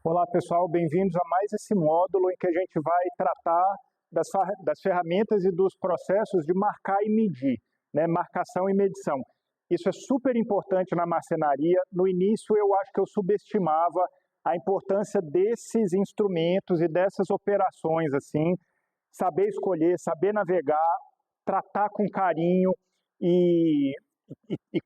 Olá pessoal, bem-vindos a mais esse módulo em que a gente vai tratar das ferramentas e dos processos de marcar e medir, né? Marcação e medição. Isso é super importante na marcenaria. No início eu acho que eu subestimava a importância desses instrumentos e dessas operações, assim, saber escolher, saber navegar, tratar com carinho e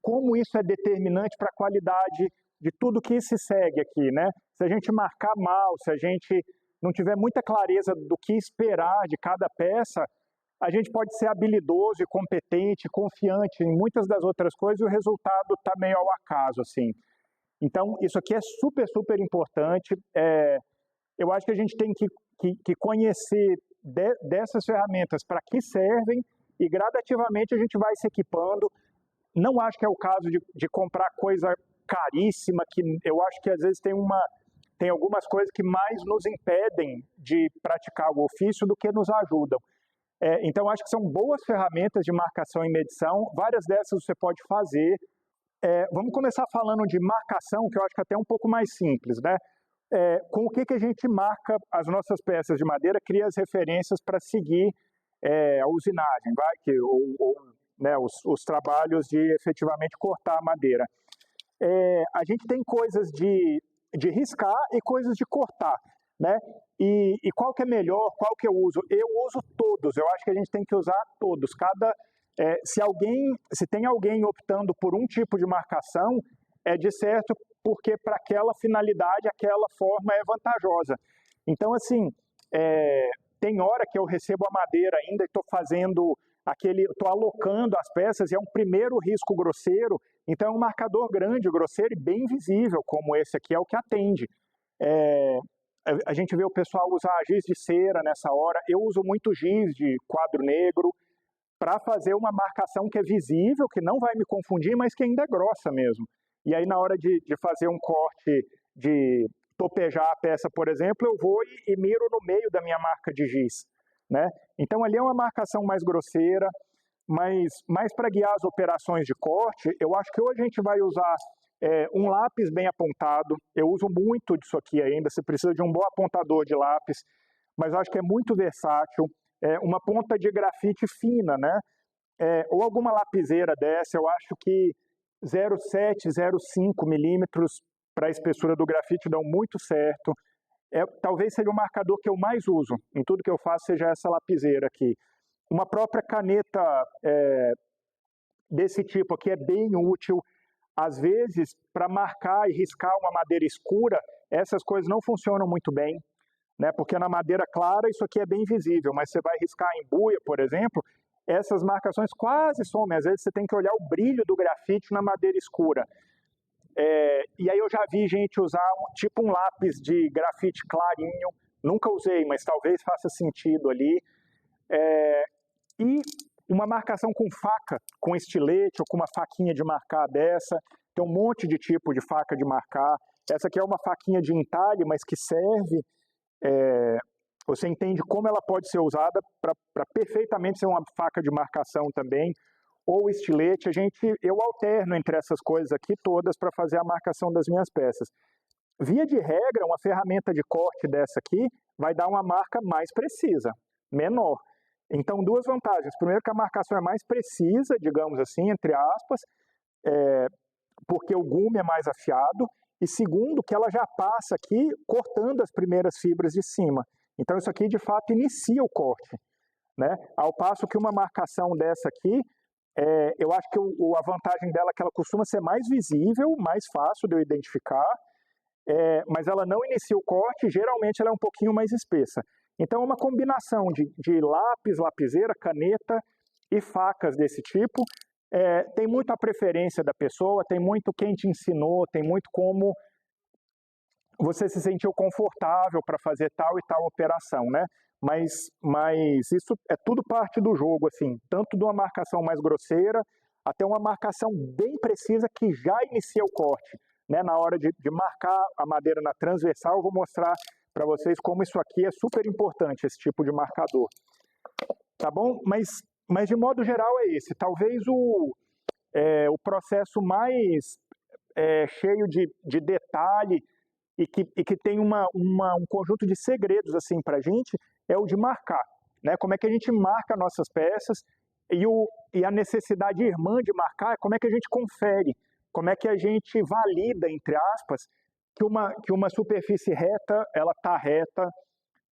como isso é determinante para a qualidade de tudo que se segue aqui, né? Se a gente marcar mal, se a gente não tiver muita clareza do que esperar de cada peça, a gente pode ser habilidoso e competente, confiante em muitas das outras coisas e o resultado está meio ao acaso, assim. Então, isso aqui é super, super importante. Eu acho que a gente tem que conhecer dessas ferramentas para que servem e gradativamente a gente vai se equipando. Não acho que é o caso de comprar coisa caríssima, que eu acho que às vezes tem algumas coisas que mais nos impedem de praticar o ofício do que nos ajudam. Então, acho que são boas ferramentas de marcação e medição, várias dessas você pode fazer. Vamos começar falando de marcação, que eu acho que é até um pouco mais simples, né? Com o que a gente marca as nossas peças de madeira, cria as referências para seguir a usinagem, né, os trabalhos de efetivamente cortar a madeira. A gente tem coisas de riscar e coisas de cortar, né? E qual que é melhor, qual que eu uso? Eu uso todos, eu acho que a gente tem que usar todos. Se tem alguém optando por um tipo de marcação, é de certo porque para aquela finalidade, aquela forma é vantajosa. Então, assim, tem hora que eu recebo a madeira ainda e estou fazendo estou alocando as peças e é um primeiro risco grosseiro, então é um marcador grande, grosseiro e bem visível, como esse aqui é o que atende. A gente vê o pessoal usar giz de cera nessa hora, eu uso muito giz de quadro negro para fazer uma marcação que é visível, que não vai me confundir, mas que ainda é grossa mesmo. E aí na hora de fazer um corte, de topejar a peça, por exemplo, eu vou e miro no meio da minha marca de giz, né? Então ali é uma marcação mais grosseira, mas mais para guiar as operações de corte, eu acho que hoje a gente vai usar um lápis bem apontado. Eu uso muito disso aqui ainda, você precisa de um bom apontador de lápis, mas eu acho que é muito versátil. Uma ponta de grafite fina, né? Ou alguma lapiseira dessa, eu acho que 0,7, 0,5 milímetros para a espessura do grafite dão muito certo. Talvez seja o marcador que eu mais uso em tudo que eu faço, seja essa lapiseira aqui. Uma própria caneta desse tipo aqui é bem útil. Às vezes, para marcar e riscar uma madeira escura, essas coisas não funcionam muito bem, né? Porque na madeira clara isso aqui é bem visível, mas você vai riscar em buia, por exemplo, essas marcações quase somem. Às vezes você tem que olhar o brilho do grafite na madeira escura. E aí eu já vi gente usar tipo um lápis de grafite clarinho, nunca usei, mas talvez faça sentido ali. E uma marcação com faca, com estilete ou com uma faquinha de marcar dessa, tem um monte de tipo de faca de marcar. Essa aqui é uma faquinha de entalhe, mas que serve, você entende como ela pode ser usada para perfeitamente ser uma faca de marcação também. Ou estilete, eu alterno entre essas coisas aqui todas para fazer a marcação das minhas peças. Via de regra, uma ferramenta de corte dessa aqui vai dar uma marca mais precisa, menor. Então, duas vantagens. Primeiro, que a marcação é mais precisa, digamos assim, entre aspas, porque o gume é mais afiado. E segundo, que ela já passa aqui cortando as primeiras fibras de cima. Então, isso aqui, de fato, inicia o corte, né? Ao passo que uma marcação dessa aqui, eu acho que a vantagem dela é que ela costuma ser mais visível, mais fácil de eu identificar, mas ela não inicia o corte, geralmente ela é um pouquinho mais espessa. Então é uma combinação de lápis, lapiseira, caneta e facas desse tipo. Tem muito a preferência da pessoa, tem muito quem te ensinou, tem muito como você se sentiu confortável para fazer tal e tal operação, né? Mas isso é tudo parte do jogo, assim, tanto de uma marcação mais grosseira até uma marcação bem precisa que já inicia o corte, né? Na hora de marcar a madeira na transversal, eu vou mostrar para vocês como isso aqui é super importante, esse tipo de marcador. Tá bom? Mas de modo geral é esse. Talvez o processo mais cheio de detalhe e que tem um conjunto de segredos assim, para a gente é o de marcar. Né? Como é que a gente marca nossas peças e a necessidade irmã de marcar é como é que a gente confere, como é que a gente valida, entre aspas, que uma superfície reta, ela está reta.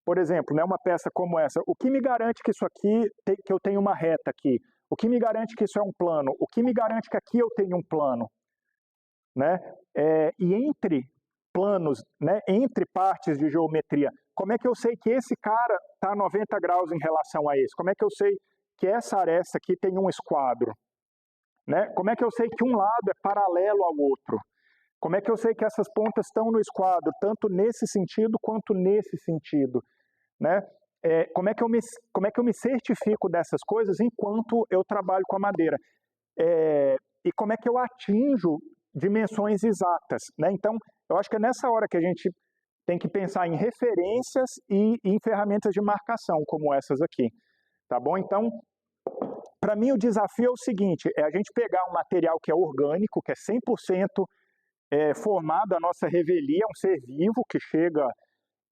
Por exemplo, né, uma peça como essa, o que me garante que isso aqui, que eu tenho uma reta aqui? O que me garante que isso é um plano? O que me garante que aqui eu tenho um plano? Né? E entre planos, né, entre partes de geometria, como é que eu sei que esse cara está 90 graus em relação a esse? Como é que eu sei que essa aresta aqui tem um esquadro? Né? Como é que eu sei que um lado é paralelo ao outro? Como é que eu sei que essas pontas estão no esquadro, tanto nesse sentido quanto nesse sentido? Né? Como é que eu me certifico dessas coisas enquanto eu trabalho com a madeira? E como é que eu atinjo dimensões exatas? Né? Então, eu acho que é nessa hora que a gente tem que pensar em referências e em ferramentas de marcação, como essas aqui. Tá bom? Então, para mim o desafio é o seguinte, é a gente pegar um material que é orgânico, que é 100% formado, a nossa revelia, um ser vivo que chega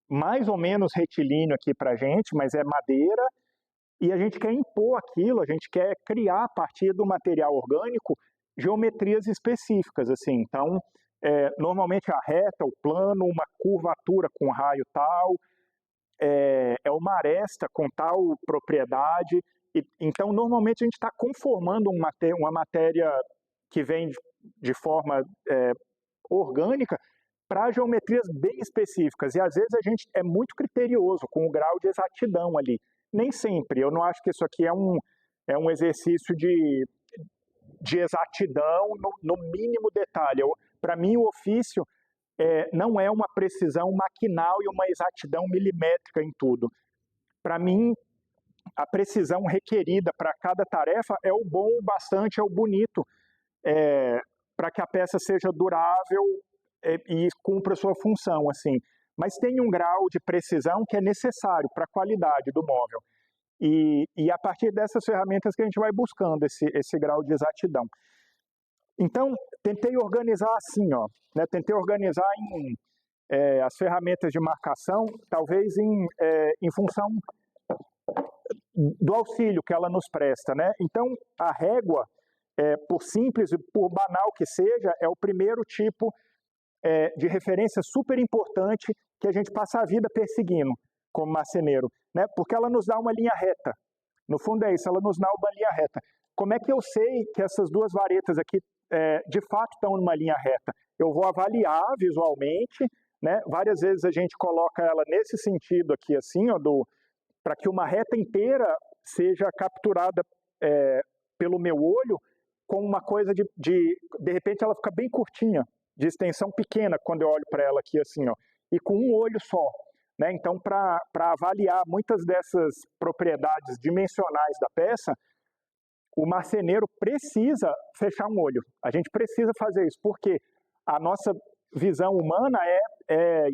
mais ou menos retilíneo aqui para a gente, mas é madeira, e a gente quer impor aquilo, a gente quer criar a partir do material orgânico geometrias específicas, assim. Então, normalmente a reta, o plano, uma curvatura com raio tal, uma aresta com tal propriedade. Então, normalmente a gente está conformando uma matéria que vem de forma orgânica para geometrias bem específicas. E às vezes a gente é muito criterioso com o grau de exatidão ali. Nem sempre. Eu não acho que isso aqui é um exercício de exatidão no mínimo detalhe. Para mim, o ofício não é uma precisão maquinal e uma exatidão milimétrica em tudo. Para mim, a precisão requerida para cada tarefa é o bom, o bastante, é o bonito, para que a peça seja durável e cumpra a sua função, assim. Mas tem um grau de precisão que é necessário para a qualidade do móvel. E a partir dessas ferramentas que a gente vai buscando esse grau de exatidão. Então, tentei organizar assim, ó, né? Tentei organizar as ferramentas de marcação, talvez em função do auxílio que ela nos presta, né? Então, a régua, por simples e por banal que seja, é o primeiro tipo de referência super importante que a gente passa a vida perseguindo como marceneiro, né? Porque ela nos dá uma linha reta. No fundo é isso, ela nos dá uma linha reta. Como é que eu sei que essas duas varetas aqui de fato estão numa linha reta? Eu vou avaliar visualmente, né? Várias vezes a gente coloca ela nesse sentido aqui, assim, ó, para que uma reta inteira seja capturada pelo meu olho com uma coisa de repente ela fica bem curtinha, de extensão pequena quando eu olho para ela aqui assim, ó, e com um olho só. Né? Então, para avaliar muitas dessas propriedades dimensionais da peça, o marceneiro precisa fechar um olho. A gente precisa fazer isso, porque a nossa visão humana é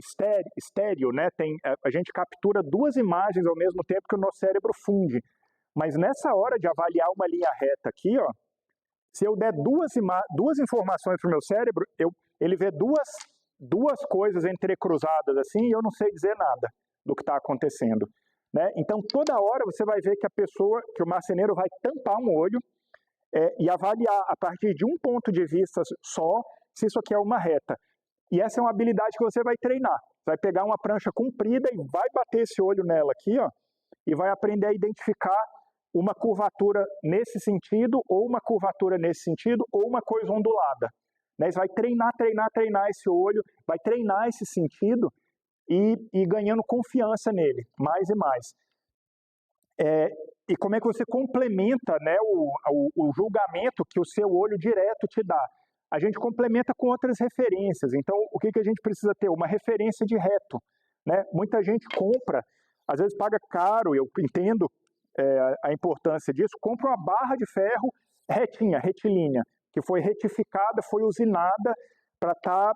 estéreo, né? A gente captura duas imagens ao mesmo tempo que o nosso cérebro funde. Mas nessa hora de avaliar uma linha reta aqui, ó, se eu der duas informações para o meu cérebro, ele vê duas coisas entrecruzadas assim e eu não sei dizer nada do que está acontecendo. Né? Então, toda hora você vai ver que o marceneiro vai tampar um olho e avaliar a partir de um ponto de vista só se isso aqui é uma reta. E essa é uma habilidade que você vai treinar. Você vai pegar uma prancha comprida e vai bater esse olho nela aqui, ó, e vai aprender a identificar uma curvatura nesse sentido, ou uma curvatura nesse sentido, ou uma coisa ondulada. Né? Você vai treinar esse olho, vai treinar esse sentido e ganhando confiança nele, mais e mais. E como é que você complementa, né, o julgamento que o seu olho direto te dá? A gente complementa com outras referências. Então, o que a gente precisa ter? Uma referência de reto. Né? Muita gente compra, às vezes paga caro, eu entendo a importância disso, compra uma barra de ferro retilínea, que foi retificada, foi usinada para estar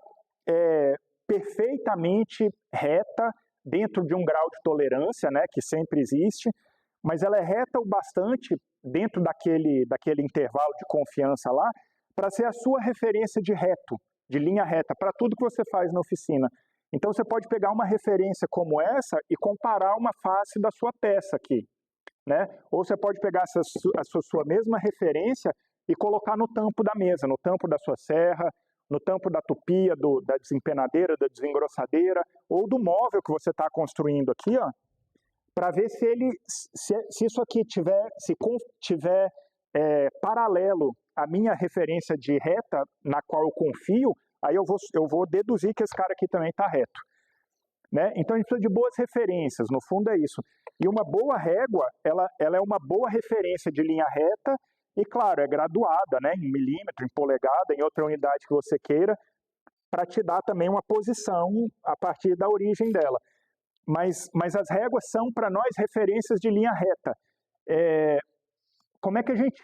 perfeitamente reta dentro de um grau de tolerância, né, que sempre existe, mas ela é reta o bastante dentro daquele intervalo de confiança lá, para ser a sua referência de reto, de linha reta, para tudo que você faz na oficina. Então você pode pegar uma referência como essa e comparar uma face da sua peça aqui, né? Ou você pode pegar a sua mesma referência e colocar no tampo da mesa, no tampo da sua serra, no tampo da tupia, da desempenadeira, da desengrossadeira, ou do móvel que você está construindo aqui, ó, para ver se isso aqui tiver paralelo à minha referência de reta, na qual eu confio, aí eu vou deduzir que esse cara aqui também está reto. Né? Então a gente precisa de boas referências, no fundo é isso. E uma boa régua, ela é uma boa referência de linha reta, e claro, é graduada, né, em milímetro, em polegada, em outra unidade que você queira, para te dar também uma posição a partir da origem dela. Mas as réguas são, para nós, referências de linha reta. Como é que a gente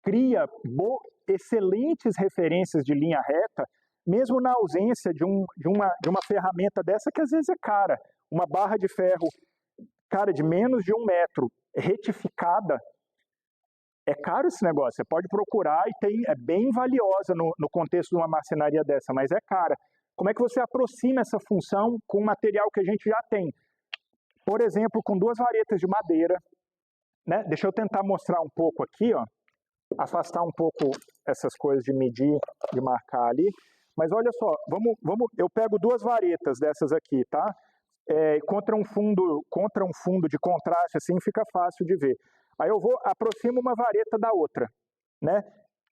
cria excelentes referências de linha reta, mesmo na ausência de uma ferramenta dessa que às vezes é cara? Uma barra de ferro, cara, de menos de 1 metro, retificada, é caro esse negócio. Você pode procurar e é bem valiosa no contexto de uma marcenaria dessa, mas é cara. Como é que você aproxima essa função com o material que a gente já tem? Por exemplo, com 2 varetas de madeira, né? Deixa eu tentar mostrar um pouco aqui, ó, afastar um pouco essas coisas de medir, de marcar ali. Mas olha só, eu pego 2 varetas dessas aqui, tá? Contra um fundo de contraste, assim, fica fácil de ver. Aí eu aproximo uma vareta da outra, né?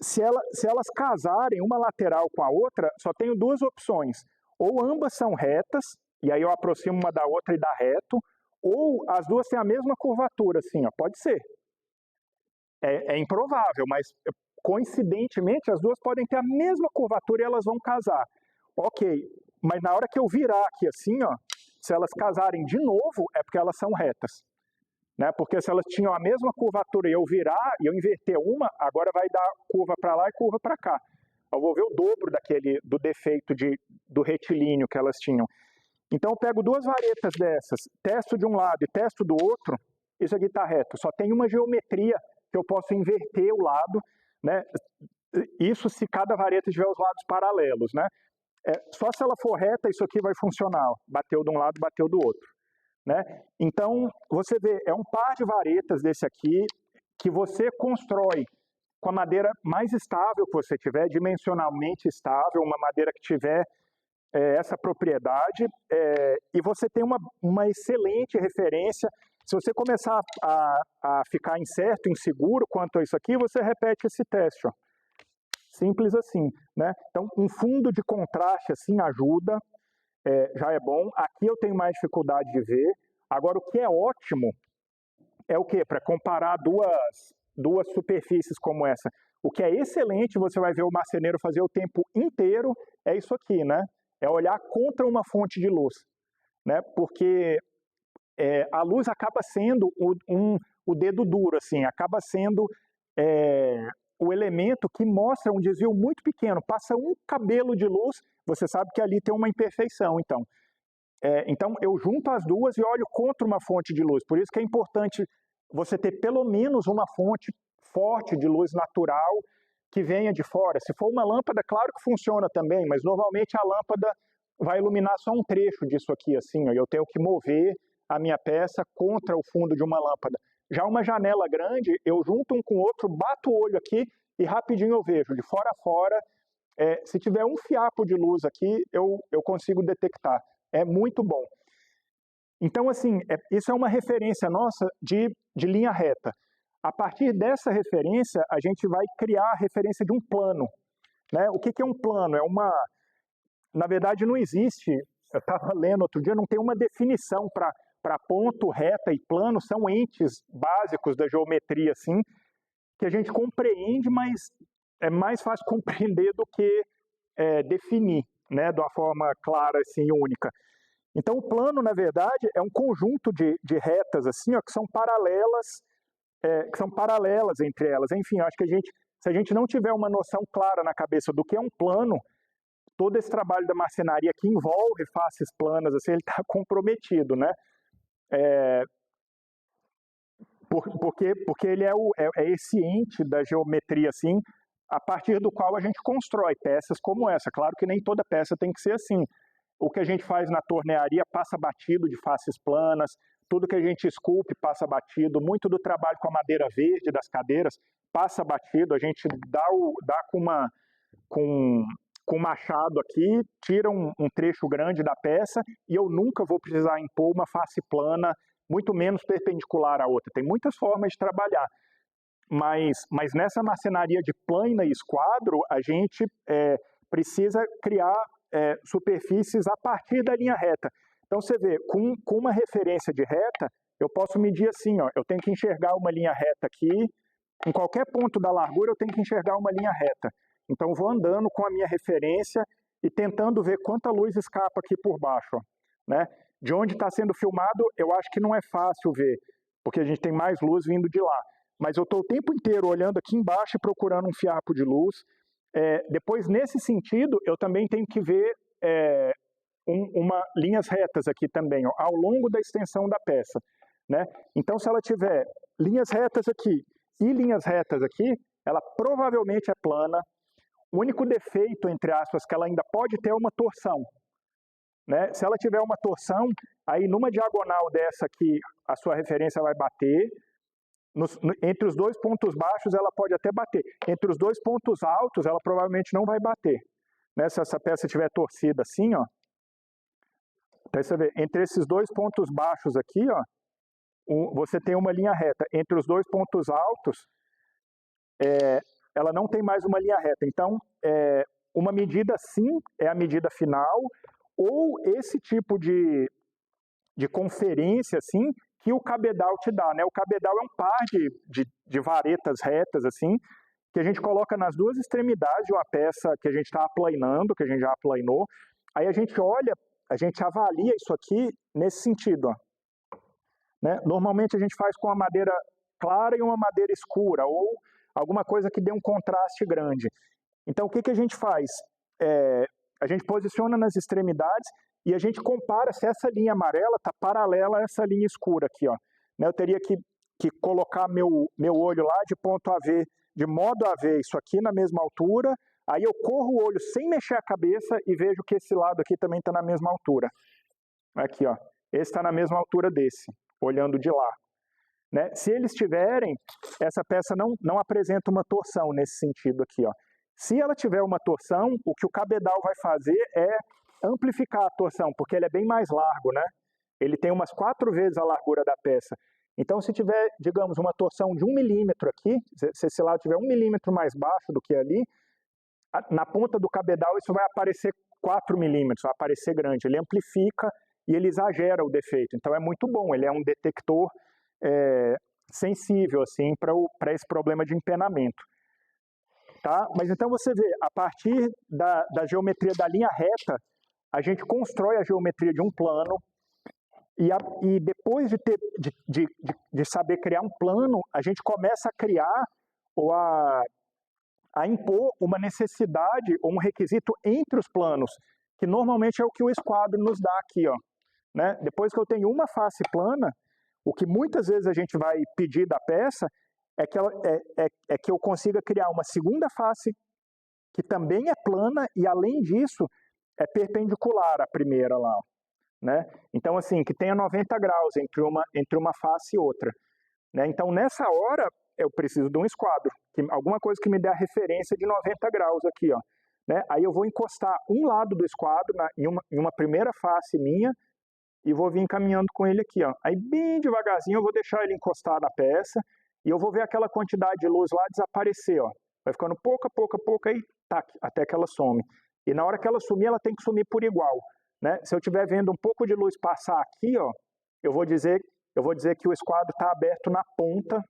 Se elas casarem uma lateral com a outra, só tenho 2 opções. Ou ambas são retas, e aí eu aproximo uma da outra e dá reto, ou as duas têm a mesma curvatura, assim, ó, pode ser. É improvável, mas coincidentemente as duas podem ter a mesma curvatura e elas vão casar. Ok, mas na hora que eu virar aqui assim, ó, se elas casarem de novo, é porque elas são retas. Né? Porque se elas tinham a mesma curvatura e eu virar, e eu inverter uma, agora vai dar curva para lá e curva para cá. Eu vou ver o dobro do defeito do retilíneo que elas tinham. Então eu pego 2 varetas dessas, testo de um lado e testo do outro, isso aqui está reto. Só tem uma geometria que eu posso inverter o lado, né? Isso se cada vareta tiver os lados paralelos, né? Só se ela for reta, isso aqui vai funcionar. Bateu de um lado, bateu do outro. Né? Então, você vê, é um par de varetas desse aqui que você constrói com a madeira mais estável que você tiver, dimensionalmente estável, uma madeira que tiver essa propriedade, e você tem uma excelente referência. Se você começar a ficar incerto, inseguro quanto a isso aqui, você repete esse teste. Ó. Simples assim. Né? Então, um fundo de contraste assim ajuda. Já é bom. Aqui eu tenho mais dificuldade de ver. Agora, o que é ótimo é o quê? Para comparar duas superfícies como essa. O que é excelente, você vai ver o marceneiro fazer o tempo inteiro, é isso aqui, né? É olhar contra uma fonte de luz. Né? Porque a luz acaba sendo o dedo duro, assim, acaba sendo o elemento que mostra um desvio muito pequeno. Passa um cabelo de luz, você sabe que ali tem uma imperfeição, então. Então, eu junto as duas e olho contra uma fonte de luz. Por isso que é importante você ter pelo menos uma fonte forte de luz natural que venha de fora. Se for uma lâmpada, claro que funciona também, mas normalmente a lâmpada vai iluminar só um trecho disso aqui, assim, ó, e eu tenho que mover a minha peça contra o fundo de uma lâmpada. Já uma janela grande, eu junto um com o outro, bato o olho aqui e rapidinho eu vejo, de fora a fora. Se tiver um fiapo de luz aqui, eu consigo detectar. É muito bom. Então, assim, isso é uma referência nossa de linha reta. A partir dessa referência, a gente vai criar a referência de um plano. Né? O que é um plano? Na verdade, não existe, eu estava lendo outro dia, não tem uma definição para ponto, reta e plano, são entes básicos da geometria, assim, que a gente compreende, mas é mais fácil compreender do que definir, né, de uma forma clara, assim, única. Então, o plano, na verdade, é um conjunto de retas, assim, ó, que são paralelas entre elas. Enfim, acho que se a gente não tiver uma noção clara na cabeça do que é um plano, todo esse trabalho da marcenaria que envolve faces planas, assim, ele está comprometido, né? Porque ele é esse ente da geometria, assim, a partir do qual a gente constrói peças como essa. Claro que nem toda peça tem que ser assim. O que a gente faz na tornearia passa batido de faces planas, tudo que a gente esculpe passa batido, muito do trabalho com a madeira verde das cadeiras passa batido, a gente dá com o machado aqui, tira um trecho grande da peça e eu nunca vou precisar impor uma face plana, muito menos perpendicular à outra. Tem muitas formas de trabalhar, mas nessa marcenaria de plana e esquadro, a gente precisa criar superfícies a partir da linha reta. Então você vê, com uma referência de reta, eu posso medir assim, ó, eu tenho que enxergar uma linha reta aqui, em qualquer ponto da largura eu tenho que enxergar uma linha reta. Então eu vou andando com a minha referência e tentando ver quanta luz escapa aqui por baixo, ó, né? De onde está sendo filmado, eu acho que não é fácil ver, porque a gente tem mais luz vindo de lá. Mas eu estou o tempo inteiro olhando aqui embaixo e procurando um fiapo de luz. Depois, nesse sentido, eu também tenho que ver linhas retas aqui também, ó, ao longo da extensão da peça, né? Então, se ela tiver linhas retas aqui e linhas retas aqui, ela provavelmente é plana. O único defeito, entre aspas, que ela ainda pode ter é uma torção, né? Se ela tiver uma torção, aí numa diagonal dessa aqui, a sua referência vai bater. Entre os dois pontos baixos, ela pode até bater. Entre os dois pontos altos, ela provavelmente não vai bater, né? Se essa peça estiver torcida assim, ó. Então você vê, entre esses dois pontos baixos aqui, ó, você tem uma linha reta. Entre os dois pontos altos, ela não tem mais uma linha reta. Então, uma medida assim é a medida final, ou esse tipo de conferência assim, que o cabedal te dá, né? O cabedal é um par de varetas retas, assim, que a gente coloca nas duas extremidades de uma peça que a gente está aplanando, que a gente já aplanou. Aí a gente olha, a gente avalia isso aqui nesse sentido, ó, né? Normalmente a gente faz com uma madeira clara e uma madeira escura, ou alguma coisa que dê um contraste grande. Então o que a gente faz? A gente posiciona nas extremidades e a gente compara se essa linha amarela está paralela a essa linha escura aqui, ó. Eu teria que colocar meu olho lá de ponto a ver, de modo a ver isso aqui na mesma altura, aí eu corro o olho sem mexer a cabeça e vejo que esse lado aqui também está na mesma altura. Aqui, ó, esse está na mesma altura desse, olhando de lá, né? Se eles tiverem, essa peça não apresenta uma torção nesse sentido aqui, ó. Se ela tiver uma torção, o que o cabedal vai fazer é amplificar a torção, porque ele é bem mais largo, né? Ele tem umas 4 vezes a largura da peça. Então, se tiver, digamos, uma torção de 1 milímetro aqui, se esse lado tiver 1 milímetro mais baixo do que ali, na ponta do cabedal isso vai aparecer 4 milímetros, vai aparecer grande. Ele amplifica e ele exagera o defeito. Então, é muito bom, ele é um detector sensível, assim, para esse problema de empenamento. Tá? Mas então você vê, a partir da geometria da linha reta, a gente constrói a geometria de um plano e depois de saber criar um plano, a gente começa a criar ou a impor uma necessidade ou um requisito entre os planos, que normalmente é o que o esquadro nos dá aqui, ó, né? Depois que eu tenho uma face plana, o que muitas vezes a gente vai pedir da peça é que eu consiga criar uma segunda face que também é plana e, além disso, é perpendicular à primeira lá, né? Então, assim, que tenha 90 graus entre uma face e outra, né? Então, nessa hora, eu preciso de um esquadro, alguma coisa que me dê a referência de 90 graus aqui, ó, né? Aí eu vou encostar um lado do esquadro em uma primeira face minha e vou vir caminhando com ele aqui, ó. Aí, bem devagarzinho, eu vou deixar ele encostar na peça e eu vou ver aquela quantidade de luz lá desaparecer, ó. Vai ficando pouco a pouco, aí, tac, até que ela some. E na hora que ela sumir, ela tem que sumir por igual, né? Se eu estiver vendo um pouco de luz passar aqui, ó, eu vou dizer que o esquadro está aberto na ponta,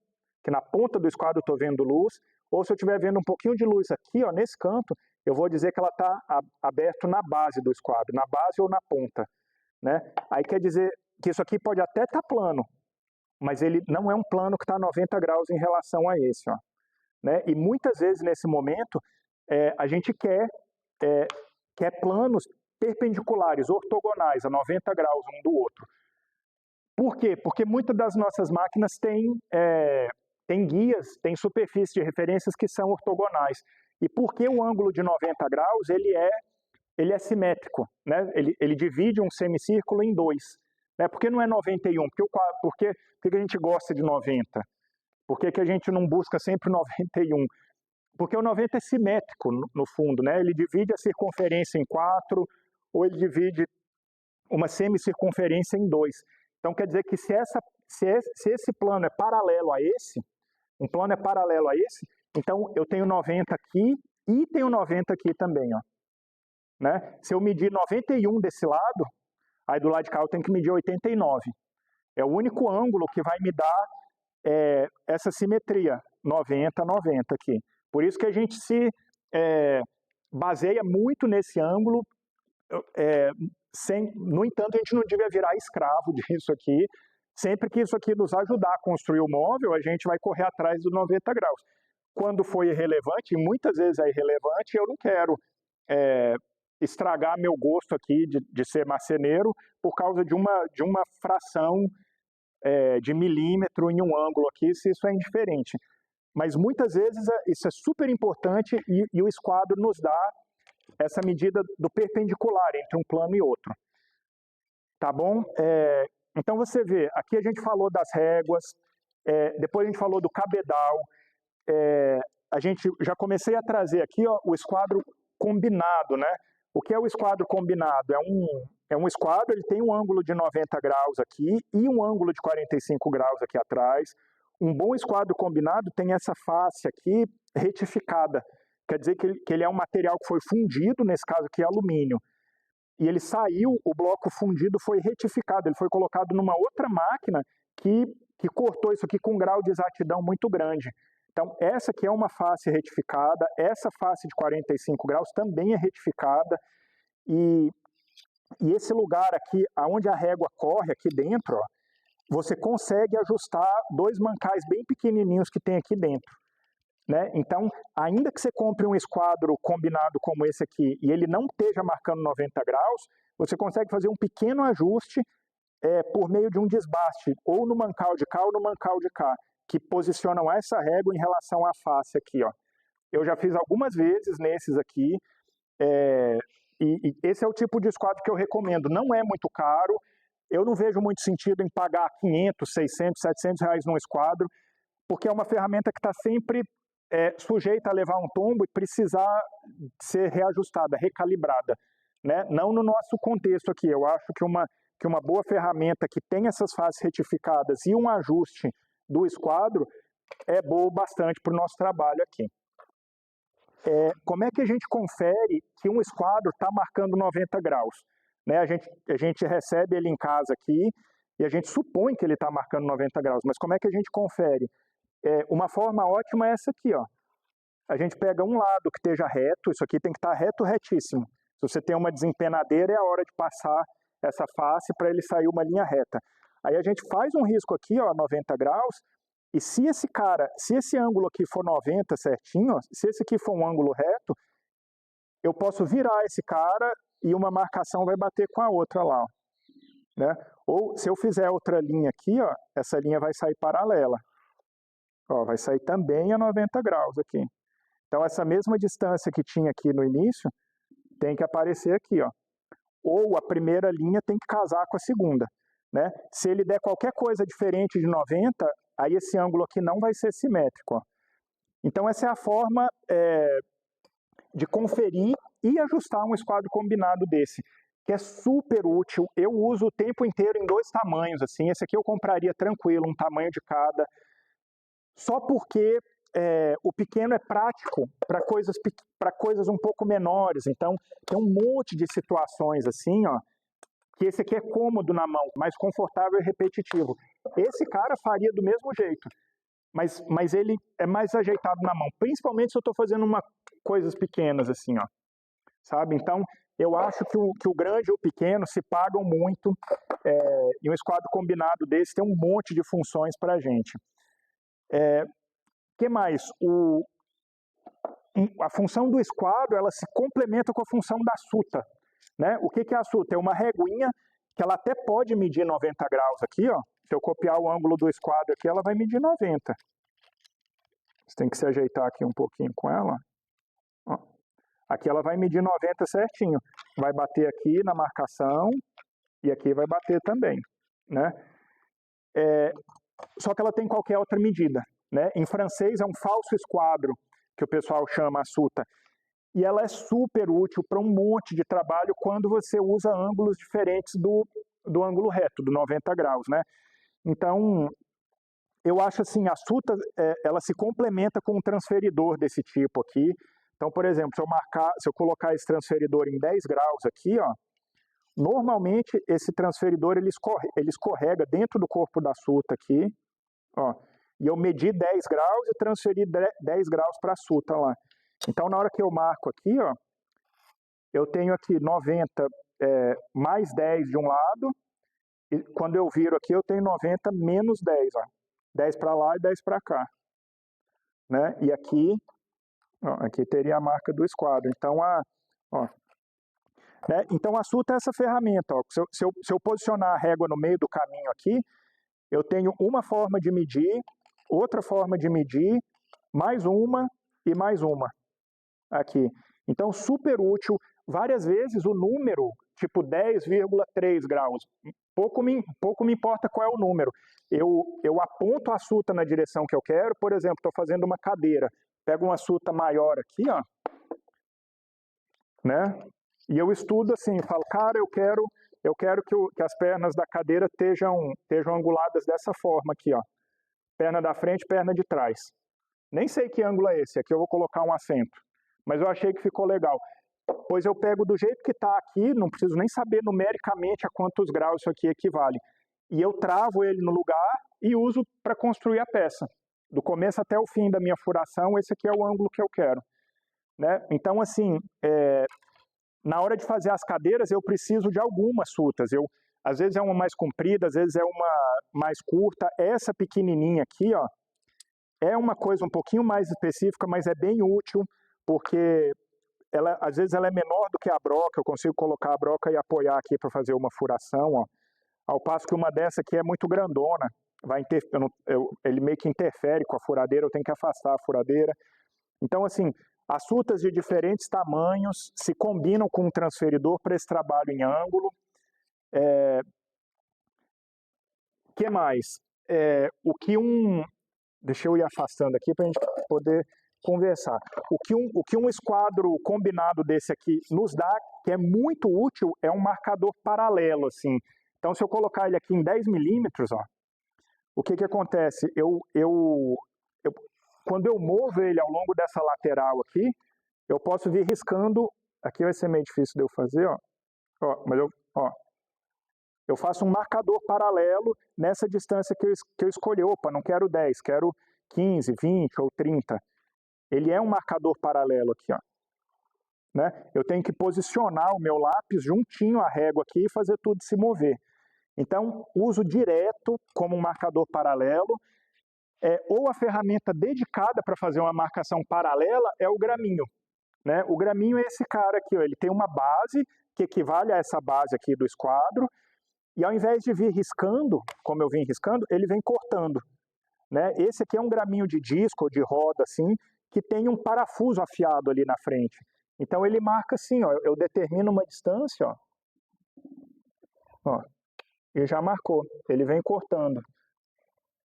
que na ponta do esquadro eu estou vendo luz, ou se eu estiver vendo um pouquinho de luz aqui, ó, nesse canto, eu vou dizer que ela está aberto na base do esquadro, na base ou na ponta, né? Aí quer dizer que isso aqui pode até estar plano, mas ele não é um plano que está a 90 graus em relação a esse, ó, né? E muitas vezes nesse momento a gente quer que é planos perpendiculares, ortogonais, a 90 graus um do outro. Por quê? Porque muitas das nossas máquinas têm guias, têm superfícies de referências que são ortogonais. E porque o ângulo de 90 graus ele é simétrico, né? Ele divide um semicírculo em dois. Né? Por que não é 91? Por que a gente gosta de 90? Por que a gente não busca sempre 91? Porque o 90 é simétrico, no fundo, né? Ele divide a circunferência em 4, ou ele divide uma semicircunferência em 2. Então, quer dizer que se esse plano é paralelo a esse, um plano é paralelo a esse, então eu tenho 90 aqui e tenho 90 aqui também. Ó. Né? Se eu medir 91 desse lado, aí do lado de cá eu tenho que medir 89. É o único ângulo que vai me dar essa simetria, 90, 90 aqui. Por isso que a gente se baseia muito nesse ângulo, no entanto, a gente não devia virar escravo disso aqui. Sempre que isso aqui nos ajudar a construir o móvel, a gente vai correr atrás dos 90 graus. Quando for irrelevante, e muitas vezes é irrelevante, eu não quero estragar meu gosto aqui de ser marceneiro por causa de uma fração de milímetro em um ângulo aqui, se isso é indiferente. Mas muitas vezes isso é super importante e o esquadro nos dá essa medida do perpendicular entre um plano e outro. Tá bom? Então você vê, aqui a gente falou das réguas, depois a gente falou do cabedal, a gente já comecei a trazer aqui ó, o esquadro combinado, né? O que é o esquadro combinado? É um esquadro, ele tem um ângulo de 90 graus aqui e um ângulo de 45 graus aqui atrás. Um bom esquadro combinado tem essa face aqui retificada. Quer dizer que ele é um material que foi fundido, nesse caso aqui é alumínio. E ele saiu, o bloco fundido foi retificado, ele foi colocado numa outra máquina que cortou isso aqui com um grau de exatidão muito grande. Então, essa aqui é uma face retificada, essa face de 45 graus também é retificada, e esse lugar aqui, onde a régua corre aqui dentro, ó, você consegue ajustar dois mancais bem pequenininhos que tem aqui dentro. Né? Então, ainda que você compre um esquadro combinado como esse aqui e ele não esteja marcando 90 graus, você consegue fazer um pequeno ajuste por meio de um desbaste, ou no mancal de cá ou no mancal de cá, que posicionam essa régua em relação à face aqui. Ó. Eu já fiz algumas vezes nesses aqui, e esse é o tipo de esquadro que eu recomendo. Não é muito caro, eu não vejo muito sentido em pagar 500, 600, 700 reais num esquadro, porque é uma ferramenta que está sempre sujeita a levar um tombo e precisar ser reajustada, recalibrada. Né? Não no nosso contexto aqui. Eu acho que uma boa ferramenta que tem essas faces retificadas e um ajuste do esquadro é boa bastante para o nosso trabalho aqui. Como é que a gente confere que um esquadro está marcando 90 graus? Né? A gente recebe ele em casa aqui e a gente supõe que ele está marcando 90 graus, mas como é que a gente confere? Uma forma ótima é essa aqui, ó. A gente pega um lado que esteja reto, isso aqui tem que estar reto, retíssimo. Se você tem uma desempenadeira, é a hora de passar essa face para ele sair uma linha reta. Aí a gente faz um risco aqui, ó, 90 graus, e se esse ângulo aqui for 90 certinho, ó, se esse aqui for um ângulo reto, eu posso virar esse cara e uma marcação vai bater com a outra lá, ó. Né? Ou se eu fizer outra linha aqui, ó, essa linha vai sair paralela. Ó, vai sair também a 90 graus aqui. Então, essa mesma distância que tinha aqui no início, tem que aparecer aqui. Ó. Ou a primeira linha tem que casar com a segunda. Né? Se ele der qualquer coisa diferente de 90, aí esse ângulo aqui não vai ser simétrico. Ó. Então, essa é a forma de conferir e ajustar um esquadro combinado desse, que é super útil. Eu uso o tempo inteiro em dois tamanhos. Assim. Esse aqui eu compraria tranquilo, um tamanho de cada. Só porque o pequeno é prático para coisas um pouco menores. Então, tem um monte de situações assim, ó, que esse aqui é cômodo na mão, mais confortável e repetitivo. Esse cara faria do mesmo jeito, mas ele é mais ajeitado na mão, principalmente se eu estou fazendo coisas pequenas assim, ó, sabe? Então, eu acho que o grande e o pequeno se pagam muito, e um esquadro combinado desse tem um monte de funções para a gente. Que mais? a função do esquadro, ela se complementa com a função da suta, né? O que é a suta? É uma reguinha que ela até pode medir 90 graus aqui, ó. Se eu copiar o ângulo do esquadro aqui, ela vai medir 90. Você tem que se ajeitar aqui um pouquinho com ela. Ó. Aqui ela vai medir 90 certinho. Vai bater aqui na marcação e aqui vai bater também, né? Só que ela tem qualquer outra medida, né? Em francês é um falso esquadro, que o pessoal chama a suta. E ela é super útil para um monte de trabalho quando você usa ângulos diferentes do ângulo reto, do 90 graus, né? Então, eu acho assim, a suta, ela se complementa com um transferidor desse tipo aqui. Então, por exemplo, se eu colocar esse transferidor em 10 graus aqui, ó, normalmente esse transferidor ele escorrega dentro do corpo da suta aqui, ó, e eu medi 10 graus e transferi 10 graus para a suta lá. Então, na hora que eu marco aqui, ó, eu tenho aqui 90 mais 10 de um lado, e quando eu viro aqui, eu tenho 90 menos 10, ó. 10 para lá e 10 para cá. Né? E aqui, ó, aqui teria a marca do esquadro. Então, então a suta é essa ferramenta. Ó. Se eu posicionar a régua no meio do caminho aqui, eu tenho uma forma de medir, outra forma de medir, mais uma e mais uma. Aqui. Então, super útil. Várias vezes o número, tipo 10,3 graus, pouco me importa qual é o número. Eu aponto a suta na direção que eu quero, por exemplo, estou fazendo uma cadeira, pego uma suta maior aqui, ó, né? E eu estudo assim, falo, cara, eu quero que as pernas da cadeira estejam anguladas dessa forma aqui, ó. Perna da frente, perna de trás. Nem sei que ângulo é esse, aqui eu vou colocar um acento. Mas eu achei que ficou legal. Pois eu pego do jeito que está aqui, não preciso nem saber numericamente a quantos graus isso aqui equivale. E eu travo ele no lugar e uso para construir a peça. Do começo até o fim da minha furação, esse aqui é o ângulo que eu quero. Né? Então, assim, na hora de fazer as cadeiras, eu preciso de algumas sutas. Às vezes é uma mais comprida, às vezes é uma mais curta. Essa pequenininha aqui, ó, é uma coisa um pouquinho mais específica, mas é bem útil, porque às vezes ela é menor do que a broca, eu consigo colocar a broca e apoiar aqui para fazer uma furação, ó. Ao passo que uma dessa aqui é muito grandona, ele meio que interfere com a furadeira, eu tenho que afastar a furadeira. Então, assim, as sutas de diferentes tamanhos se combinam com um transferidor para esse trabalho em ângulo. Que mais? Deixa eu ir afastando aqui para a gente poder conversar. O que um esquadro combinado desse aqui nos dá, que é muito útil, é um marcador paralelo, assim. Então, se eu colocar ele aqui em 10 milímetros, ó, o que acontece? Quando eu movo ele ao longo dessa lateral aqui, eu posso vir riscando, aqui vai ser meio difícil de eu fazer, mas eu faço um marcador paralelo nessa distância que eu escolhi. Opa, não quero 10, quero 15, 20 ou 30. Ele é um marcador paralelo aqui, ó. Né? Eu tenho que posicionar o meu lápis juntinho à régua aqui e fazer tudo se mover. Então, uso direto como um marcador paralelo, ou a ferramenta dedicada para fazer uma marcação paralela é o graminho. Né? O graminho é esse cara aqui, ó, ele tem uma base que equivale a essa base aqui do esquadro, e ao invés de vir riscando, como eu vim riscando, ele vem cortando. Né? Esse aqui é um graminho de disco ou de roda, assim, que tem um parafuso afiado ali na frente. Então ele marca assim, ó, eu determino uma distância, ó, e já marcou, ele vem cortando.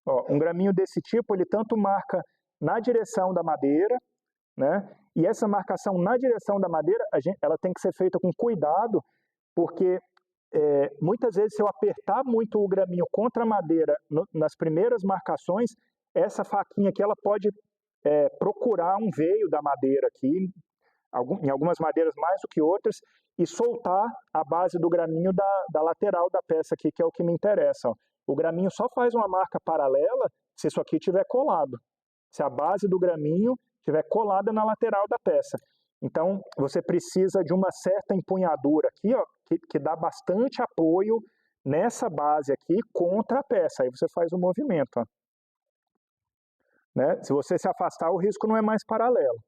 Ó, um graminho desse tipo, ele tanto marca na direção da madeira, né? E essa marcação na direção da madeira, ela tem que ser feita com cuidado, porque muitas vezes se eu apertar muito o graminho contra a madeira nas primeiras marcações, essa faquinha aqui ela pode procurar um veio da madeira aqui, em algumas madeiras mais do que outras, e soltar a base do graminho da lateral da peça aqui, que é o que me interessa. Ó. O graminho só faz uma marca paralela se isso aqui estiver colado. Se a base do graminho estiver colada na lateral da peça. Então, você precisa de uma certa empunhadura aqui, ó, que dá bastante apoio nessa base aqui contra a peça. Aí você faz o movimento. Ó. Né? Se você se afastar, o risco não é mais paralelo.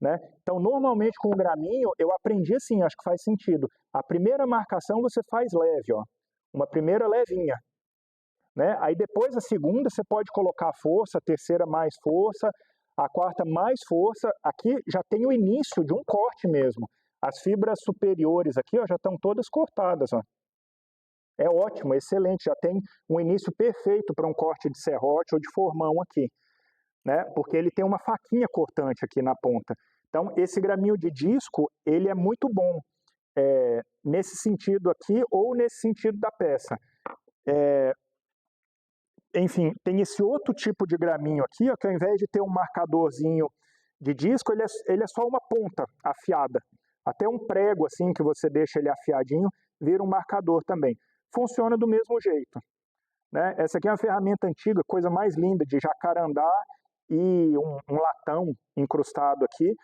né? Então, normalmente com o graminho, eu aprendi assim, acho que faz sentido. A primeira marcação você faz leve, ó, uma primeira levinha, né? Aí depois a segunda você pode colocar força, a terceira mais força, a quarta mais força. Aqui já tem o início de um corte mesmo. As fibras superiores aqui, ó, já estão todas cortadas, ó. É ótimo, excelente, já tem um início perfeito para um corte de serrote ou de formão aqui, né? Porque ele tem uma faquinha cortante aqui na ponta. Então, esse graminho de disco, ele é muito bom nesse sentido aqui ou nesse sentido da peça. Enfim, tem esse outro tipo de graminho aqui, ó, que ao invés de ter um marcadorzinho de disco, ele é só uma ponta afiada. Até um prego assim que você deixa ele afiadinho, vira um marcador também. Funciona do mesmo jeito, né? Essa aqui é uma ferramenta antiga, coisa mais linda, de jacarandá e um latão incrustado aqui.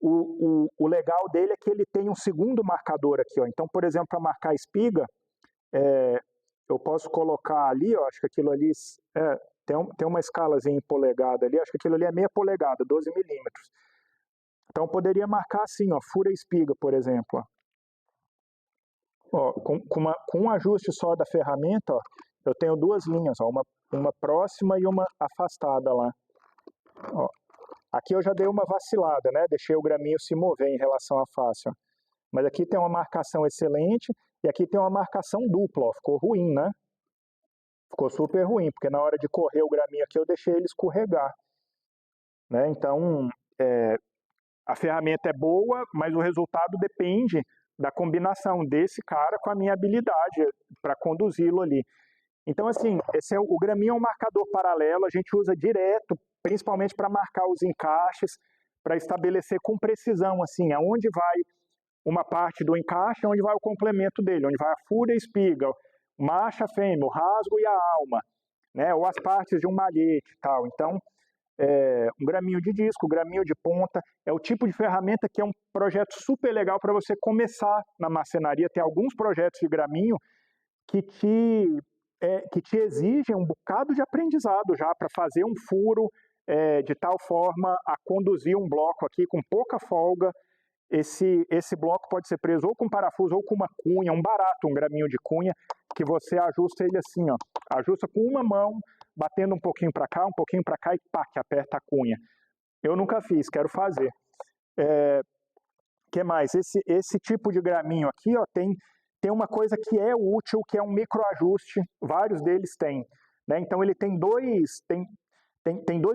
O legal dele é que ele tem um segundo marcador aqui, ó. Então, por exemplo, para marcar a espiga, eu posso colocar ali, ó, acho que aquilo ali tem uma escalazinha em polegada ali, acho que aquilo ali é meia polegada, 12 milímetros. Então, eu poderia marcar assim, ó, fura a espiga, por exemplo. Ó, com um ajuste só da ferramenta, ó, eu tenho duas linhas, ó, uma próxima e uma afastada lá. Ó. Aqui eu já dei uma vacilada, né? Deixei o graminho se mover em relação à face, ó. Mas aqui tem uma marcação excelente e aqui tem uma marcação dupla, ó. Ficou ruim, né? Ficou super ruim, porque na hora de correr o graminho aqui eu deixei ele escorregar, né? Então, a ferramenta é boa, mas o resultado depende da combinação desse cara com a minha habilidade para conduzi-lo ali. Então, assim, o graminho é um marcador paralelo, a gente usa direto, principalmente para marcar os encaixes, para estabelecer com precisão, assim, aonde vai uma parte do encaixe, onde vai o complemento dele, onde vai a fura e a espiga, macha, fêmea, o rasgo e a alma, né, ou as partes de um malhete e tal. Então, um graminho de disco, um graminho de ponta, é o tipo de ferramenta que é um projeto super legal para você começar na marcenaria. Tem alguns projetos de graminho que te exigem um bocado de aprendizado já para fazer um furo de tal forma a conduzir um bloco aqui com pouca folga. Esse bloco pode ser preso ou com parafuso ou com uma cunha, um barato, um graminho de cunha, que você ajusta ele assim, ó, ajusta com uma mão, batendo um pouquinho para cá e pá, que aperta a cunha. Eu nunca fiz, quero fazer. Que mais? Esse tipo de graminho aqui, ó, tem uma coisa que é útil, que é um microajuste, vários deles têm, né? Então ele tem dois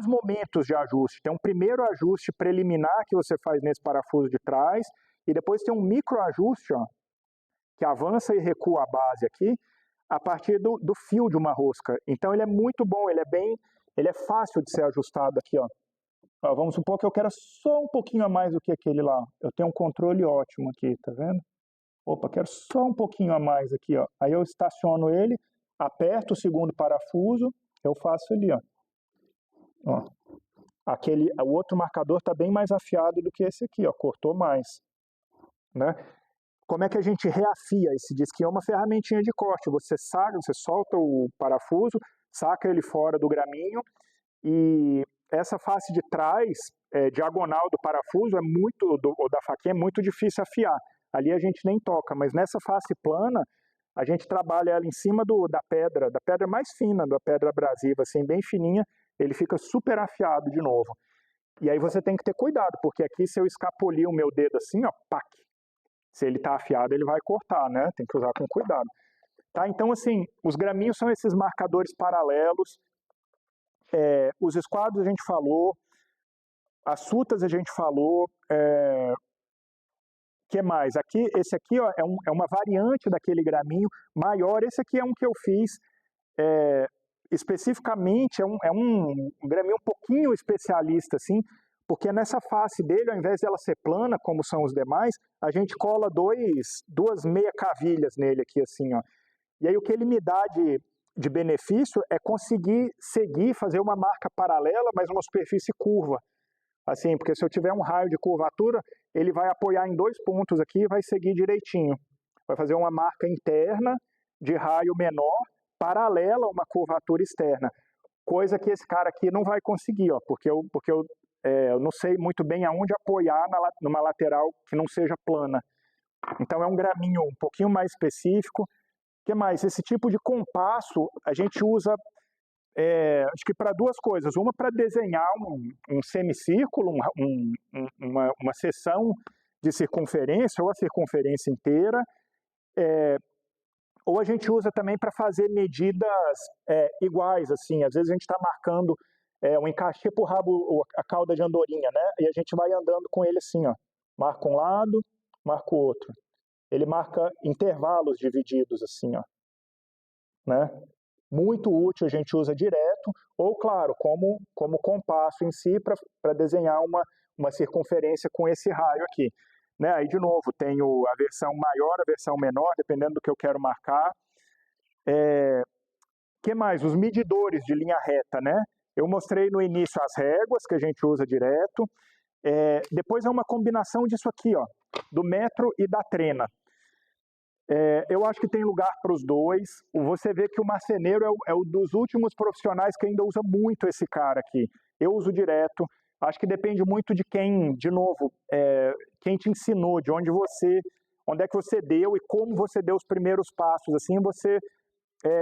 momentos de ajuste. Tem um primeiro ajuste preliminar que você faz nesse parafuso de trás, e depois tem um microajuste, ó, que avança e recua a base aqui, a partir do fio de uma rosca. Então ele é muito bom, ele é fácil de ser ajustado aqui, ó. Ó, vamos supor que eu quero só um pouquinho a mais do que aquele lá. Eu tenho um controle ótimo aqui, tá vendo? Opa, quero só um pouquinho a mais aqui, ó. Aí eu estaciono ele, aperto o segundo parafuso, eu faço ali, ó. Ó. O outro marcador está bem mais afiado do que esse aqui, ó, cortou mais, né? Como é que a gente reafia esse disco? É uma ferramentinha de corte, você solta o parafuso, saca ele fora do graminho, e essa face de trás, diagonal do parafuso, ou da faquinha, é muito difícil afiar. Ali a gente nem toca, mas nessa face plana, a gente trabalha ela em cima da pedra mais fina, da pedra abrasiva, assim, bem fininha, ele fica super afiado de novo. E aí você tem que ter cuidado, porque aqui se eu escapulir o meu dedo assim, ó, pac, se ele está afiado ele vai cortar, né? Tem que usar com cuidado. Tá? Então, assim, os graminhos são esses marcadores paralelos, os esquadros a gente falou, as sutas a gente falou, que mais? Esse aqui, ó, é uma variante daquele graminho maior. Esse aqui é um que eu fiz especificamente, é um graminho um pouquinho especialista, assim, porque nessa face dele, ao invés dela ser plana, como são os demais, a gente cola duas meia cavilhas nele aqui, assim, ó. E aí o que ele me dá de benefício é conseguir fazer uma marca paralela, mas uma superfície curva. Assim, porque se eu tiver um raio de curvatura, ele vai apoiar em 2 pontos aqui e vai seguir direitinho. Vai fazer uma marca interna de raio menor, paralela a uma curvatura externa. Coisa que esse cara aqui não vai conseguir, ó, porque eu eu não sei muito bem aonde apoiar numa lateral que não seja plana. Então é um graminho um pouquinho mais específico. O que mais? Esse tipo de compasso a gente usa, acho que para duas coisas. Uma para desenhar um semicírculo, uma seção de circunferência ou a circunferência inteira. Ou a gente usa também para fazer medidas iguais, assim. Às vezes a gente está marcando um encaixê por rabo, a cauda de andorinha, né? E a gente vai andando com ele assim, ó. Marca um lado, marca o outro. Ele marca intervalos divididos, assim, ó. Né? Muito útil, a gente usa direto, ou claro, como compasso em si, para desenhar uma circunferência com esse raio aqui. Né? Aí, de novo, tenho a versão maior, a versão menor, dependendo do que eu quero marcar. Que mais? Os medidores de linha reta, né? Eu mostrei no início as réguas, que a gente usa direto. Depois é uma combinação disso aqui, ó, do metro e da trena. Eu acho que tem lugar para os dois. Você vê que o marceneiro é um dos últimos profissionais que ainda usa muito esse cara aqui. Eu uso direto. Acho que depende muito de quem, de novo, quem te ensinou, de onde é que você deu e como você deu os primeiros passos. Assim, você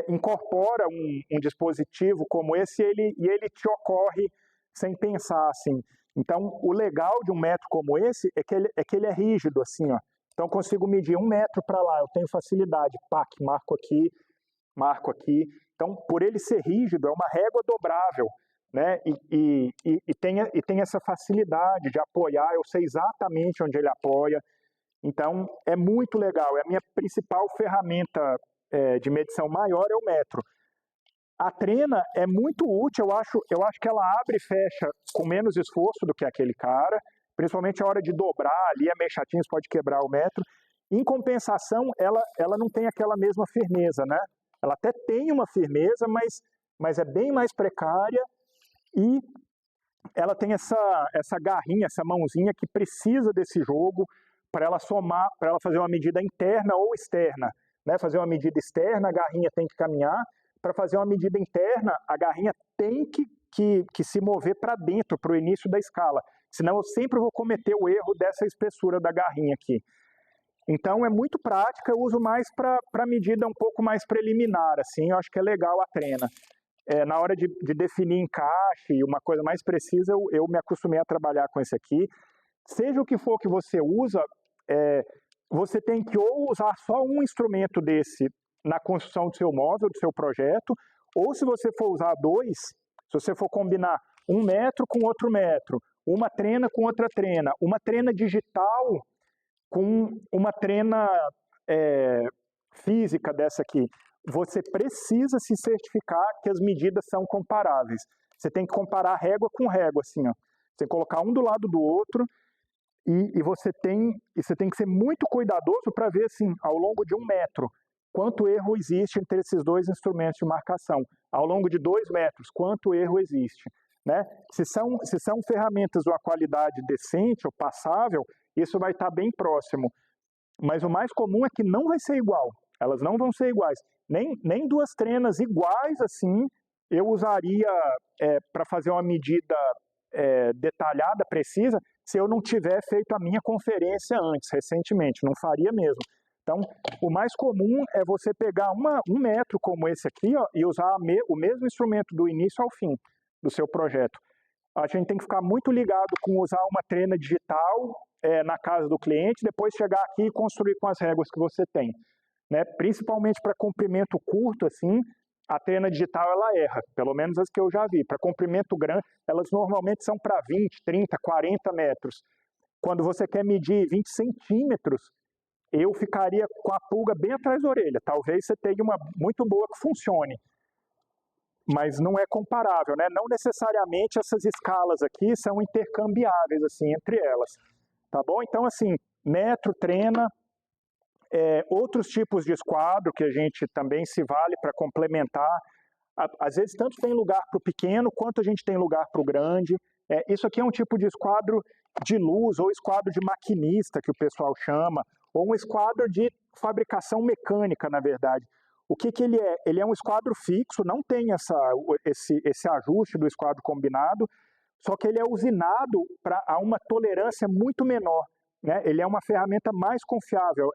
incorpora um dispositivo como esse e ele te ocorre sem pensar, assim. Então, o legal de um metro como esse é que ele é rígido, assim, ó. Então, eu consigo medir 1 metro para lá, eu tenho facilidade, pac, marco aqui. Então, por ele ser rígido, é uma régua dobrável, né? E tem essa facilidade de apoiar, eu sei exatamente onde ele apoia. Então, é muito legal, é a minha principal ferramenta de medição maior é o metro. A trena é muito útil, eu acho que ela abre e fecha com menos esforço do que aquele cara, principalmente a hora de dobrar ali, é meio chatinho, você pode quebrar o metro. Em compensação, ela não tem aquela mesma firmeza, né? Ela até tem uma firmeza, mas é bem mais precária e ela tem essa garrinha, essa mãozinha que precisa desse jogo para ela somar, para ela fazer uma medida interna ou externa. Né? Fazer uma medida externa, a garrinha tem que caminhar. Para fazer uma medida interna, a garrinha tem que se mover para dentro, para o início da escala. Senão eu sempre vou cometer o erro dessa espessura da garrinha aqui. Então é muito prática, eu uso mais para medida um pouco mais preliminar, assim, eu acho que é legal a trena. Na hora de definir encaixe e uma coisa mais precisa, eu me acostumei a trabalhar com esse aqui. Seja o que for que você usa, você tem que ou usar só um instrumento desse na construção do seu móvel, do seu projeto, ou se você for usar dois, se você for combinar 1 metro com outro metro, uma trena com outra trena, uma trena digital com uma trena física dessa aqui, você precisa se certificar que as medidas são comparáveis. Você tem que comparar régua com régua, assim, ó. Você tem que colocar um do lado do outro e você tem que ser muito cuidadoso para ver, assim, ao longo de 1 metro, quanto erro existe entre esses dois instrumentos de marcação. Ao longo de 2 metros, quanto erro existe. Né? Se são ferramentas de uma qualidade decente ou passável, isso vai estar bem próximo. Mas o mais comum é que não vai ser igual. Elas não vão ser iguais. Nem duas trenas iguais assim, eu usaria para fazer uma medida detalhada, precisa, se eu não tiver feito a minha conferência antes, recentemente. Não faria mesmo. Então, o mais comum é você pegar 1 metro como esse aqui, ó, e usar o mesmo instrumento do início ao fim do seu projeto. A gente tem que ficar muito ligado com usar uma trena digital na casa do cliente, depois chegar aqui e construir com as réguas que você tem. Né? Principalmente para comprimento curto, assim, a trena digital ela erra, pelo menos as que eu já vi. Para comprimento grande, elas normalmente são para 20, 30, 40 metros. Quando você quer medir 20 centímetros, eu ficaria com a pulga bem atrás da orelha. Talvez você tenha uma muito boa que funcione, mas não é comparável, né? Não necessariamente essas escalas aqui são intercambiáveis assim entre elas, tá bom? Então assim, metro, trena, outros tipos de esquadro que a gente também se vale para complementar. Às vezes tanto tem lugar para o pequeno quanto a gente tem lugar para o grande. Isso aqui é um tipo de esquadro de luz ou esquadro de maquinista que o pessoal chama, ou um esquadro de fabricação mecânica, na verdade. O que ele é? Ele é um esquadro fixo, não tem esse ajuste do esquadro combinado. só que ele é usinado a uma tolerância muito menor, né? Ele é uma ferramenta mais confiável,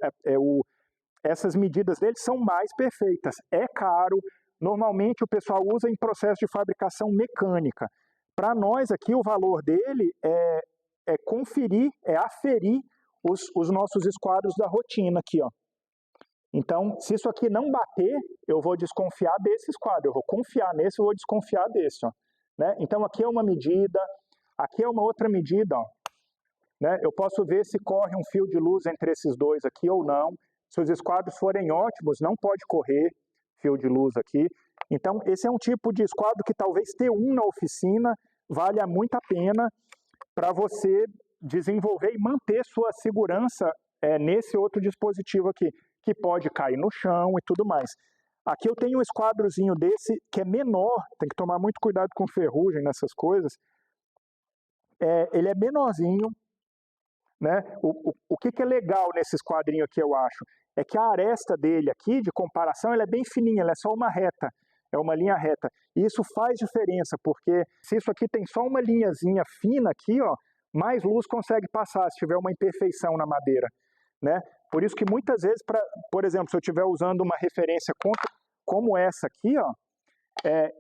essas medidas dele são mais perfeitas, é caro, normalmente o pessoal usa em processo de fabricação mecânica. Para nós aqui o valor dele é conferir, é aferir os nossos esquadros da rotina aqui, ó. Então, se isso aqui não bater, eu vou desconfiar desse esquadro, eu vou confiar nesse, eu vou desconfiar desse, ó. Né? Então, aqui é uma medida, aqui é uma outra medida, ó. Né? Eu posso ver se corre um fio de luz entre esses dois aqui ou não. Se os esquadros forem ótimos, não pode correr fio de luz aqui. Então, esse é um tipo de esquadro que talvez ter um na oficina valha muito a pena para você desenvolver e manter sua segurança nesse outro dispositivo aqui, que pode cair no chão e tudo mais. Aqui eu tenho um esquadrozinho desse que é menor, tem que tomar muito cuidado com ferrugem nessas coisas. Ele é menorzinho, né? O que é legal nesse esquadrinho aqui, eu acho, é que a aresta dele aqui, de comparação, ela é bem fininha, ela é só uma reta, é uma linha reta. E isso faz diferença, porque se isso aqui tem só uma linhazinha fina aqui, ó, mais luz consegue passar se tiver uma imperfeição na madeira, né? Por isso que muitas vezes, por exemplo, se eu estiver usando uma referência como essa aqui, ó,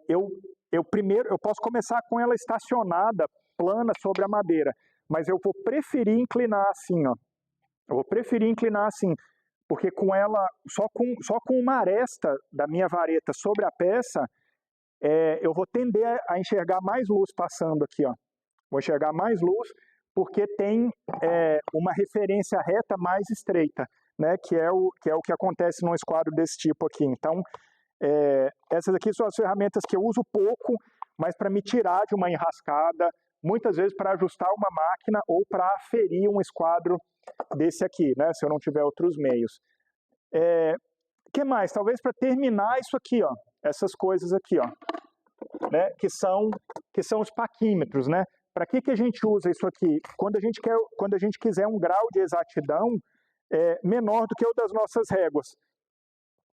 eu posso começar com ela estacionada, plana sobre a madeira, mas eu vou preferir inclinar assim, ó. Eu vou preferir inclinar assim, porque com ela, só com uma aresta da minha vareta sobre a peça, eu vou tender a enxergar mais luz passando aqui, ó. Vou enxergar mais luz, porque tem uma referência reta mais estreita, né, que é o que acontece num esquadro desse tipo aqui. Então, essas aqui são as ferramentas que eu uso pouco, mas para me tirar de uma enrascada, muitas vezes para ajustar uma máquina ou para aferir um esquadro desse aqui, né, se eu não tiver outros meios. Que mais? Talvez para terminar isso aqui, ó, essas coisas aqui, ó, né, que são os paquímetros, né? Para que a gente usa isso aqui? Quando a gente quiser um grau de exatidão menor do que o das nossas réguas.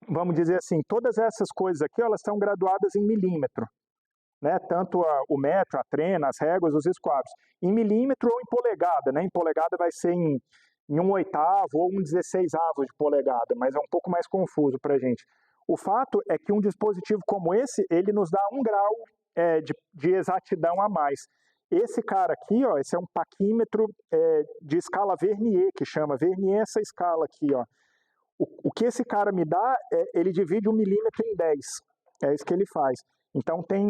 Vamos dizer assim, todas essas coisas aqui, elas estão graduadas em milímetro, né? Tanto o metro, a trena, as réguas, os esquadros. Em milímetro ou em polegada, né? Em polegada vai ser em 1/8 ou 1/16 de polegada, mas é um pouco mais confuso para a gente. O fato é que um dispositivo como esse, ele nos dá 1 grau de exatidão a mais. Esse cara aqui, ó, esse é um paquímetro de escala Vernier, que chama. Vernier é essa escala aqui, ó. O que esse cara me dá, ele divide 1 milímetro em 10. É isso que ele faz. Então tem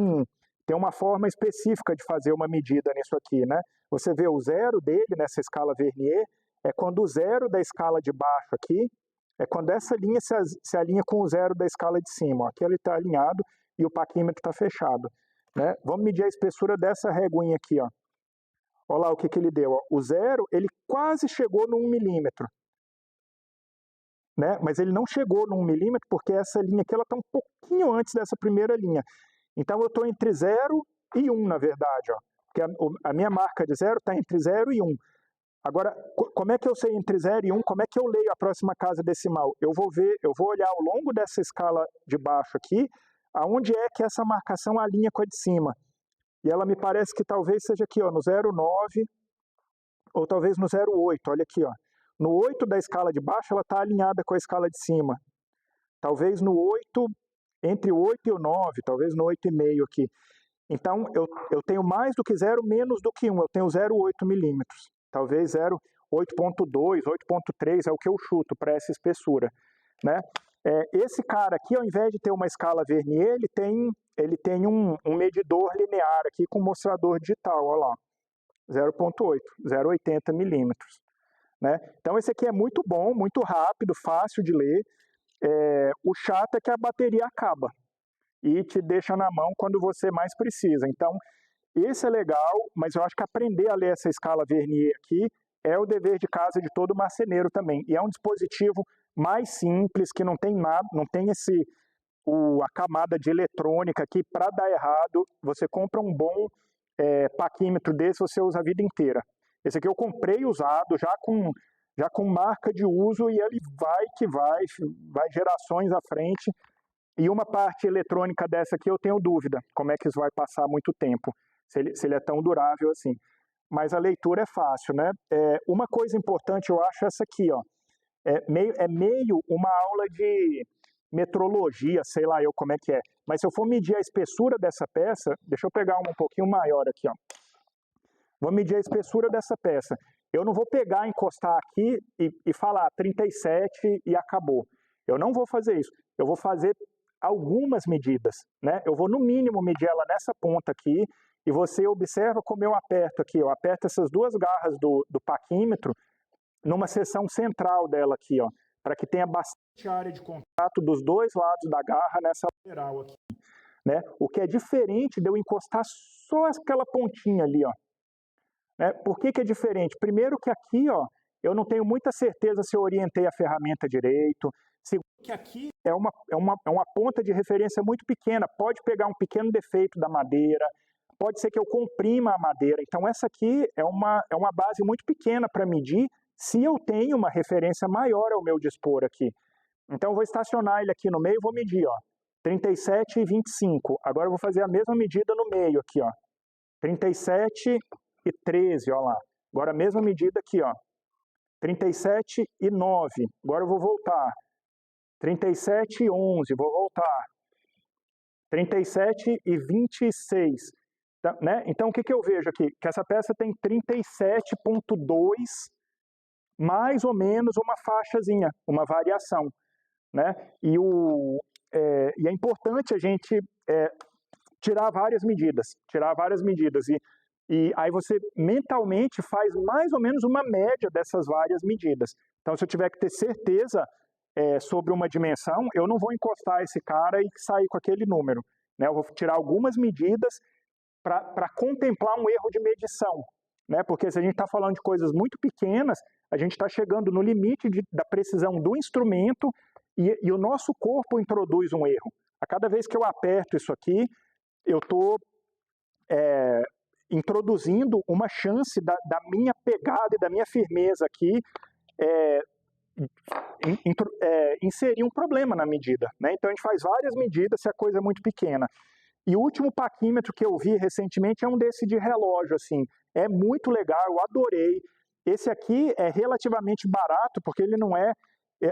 uma forma específica de fazer uma medida nisso aqui, né? Você vê o zero dele nessa escala Vernier, é quando o zero da escala de baixo aqui, é quando essa linha se alinha com o zero da escala de cima. Ó. Aqui ele está alinhado e o paquímetro está fechado. Né? Vamos medir a espessura dessa reguinha aqui. Ó. Olha lá o que ele deu. Ó. O zero, ele quase chegou no 1 milímetro. Né? Mas ele não chegou no 1 milímetro porque essa linha aqui está um pouquinho antes dessa primeira linha. Então eu estou entre 0 e 1, na verdade. Ó. Porque a minha marca de 0 está entre 0 e 1. Agora, como é que eu sei entre 0 e 1? Como é que eu leio a próxima casa decimal? Eu vou olhar ao longo dessa escala de baixo aqui, aonde é que essa marcação alinha com a de cima. E ela me parece que talvez seja aqui, ó, no 0,9 ou talvez no 0,8. Olha aqui, ó. No 8 da escala de baixo, ela está alinhada com a escala de cima. Talvez no 8, entre o 8 e o 9, talvez no 8,5 aqui. Então, eu tenho mais do que 0, menos do que 1. Eu tenho 0,8 milímetros. Talvez 8,2, 8,3 é o que eu chuto para essa espessura. Né? Esse cara aqui, ao invés de ter uma escala Vernier, ele tem um medidor linear aqui com mostrador digital, olha lá, 0,8, 0,80 milímetros. Né? Então esse aqui é muito bom, muito rápido, fácil de ler. O chato é que a bateria acaba e te deixa na mão quando você mais precisa. Então esse é legal, mas eu acho que aprender a ler essa escala Vernier aqui é o dever de casa de todo marceneiro também. E é um dispositivo mais simples, que não tem nada, não tem a camada de eletrônica aqui para dar errado. Você compra um bom paquímetro desse, você usa a vida inteira. Esse aqui eu comprei usado, já com marca de uso, e ele vai gerações à frente. E uma parte eletrônica dessa aqui eu tenho dúvida, como é que isso vai passar muito tempo. se ele é tão durável assim. Mas a leitura é fácil, né? Uma coisa importante, eu acho, essa aqui, ó. É meio uma aula de metrologia, sei lá eu como é que é. Mas se eu for medir a espessura dessa peça, deixa eu pegar uma um pouquinho maior aqui, ó. Vou medir a espessura dessa peça. Eu não vou pegar, encostar aqui e falar 37 e acabou. Eu não vou fazer isso. Eu vou fazer algumas medidas, né? Eu vou no mínimo medir ela nessa ponta aqui e você observa como eu aperto aqui. Eu aperto essas duas garras do paquímetro numa seção central dela aqui, ó, para que tenha bastante área de contato dos dois lados da garra nessa lateral aqui, né? O que é diferente de eu encostar só aquela pontinha ali, ó. Né? Por que é diferente? Primeiro que aqui, ó, eu não tenho muita certeza se eu orientei a ferramenta direito. Segundo que aqui é uma ponta de referência muito pequena, pode pegar um pequeno defeito da madeira, pode ser que eu comprima a madeira. Então essa aqui é uma base muito pequena para medir se eu tenho uma referência maior ao meu dispor aqui. Então eu vou estacionar ele aqui no meio e vou medir, ó, 37 e 25. Agora eu vou fazer a mesma medida no meio aqui, ó, 37 e 13, ó lá. Agora a mesma medida aqui, ó, 37 e 9. Agora eu vou voltar. 37 e 11, vou voltar. 37 e 26. Tá, né? Então o que eu vejo aqui? Que essa peça tem 37,2, mais ou menos uma faixazinha, uma variação, né? E é importante a gente tirar várias medidas, e aí você mentalmente faz mais ou menos uma média dessas várias medidas. Então, se eu tiver que ter certeza sobre uma dimensão, eu não vou encostar esse cara e sair com aquele número, né? Eu vou tirar algumas medidas para contemplar um erro de medição, né? Porque se a gente está falando de coisas muito pequenas, a gente está chegando no limite da precisão do instrumento e o nosso corpo introduz um erro. A cada vez que eu aperto isso aqui, eu estou introduzindo uma chance da minha pegada e da minha firmeza aqui inserir um problema na medida, né? Então a gente faz várias medidas se a coisa é muito pequena. E o último paquímetro que eu vi recentemente é um desse de relógio, assim. É muito legal, eu adorei. Esse aqui é relativamente barato, porque ele não